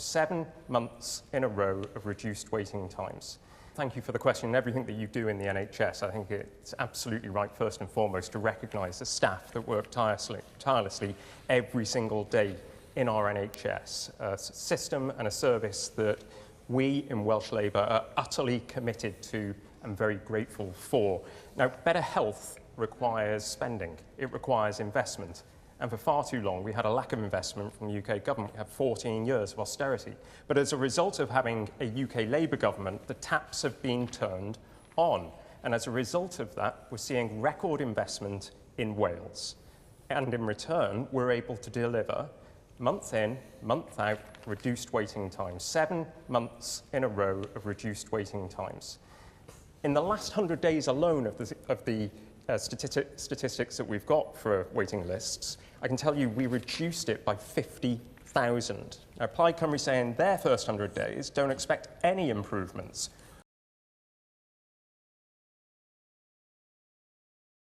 7 months in a row of reduced waiting times. Thank you for the question and everything that you do in the NHS. I think it's absolutely right, first and foremost, to recognise the staff that work tirelessly every single day in our NHS, a system and a service that we in Welsh Labour are utterly committed to and very grateful for. Now, better health requires spending. It requires investment. And for far too long, we had a lack of investment from the UK government. We had 14 years of austerity. But as a result of having a UK Labour government, the taps have been turned on. And as a result of that, we're seeing record investment in Wales. And in return, we're able to deliver month in, month out, reduced waiting times. 7 months in a row of reduced waiting times. In the last 100 days alone of the statistics that we've got for waiting lists, I can tell you we reduced it by 50,000. Now, Plaid Cymru say in their first 100 days don't expect any improvements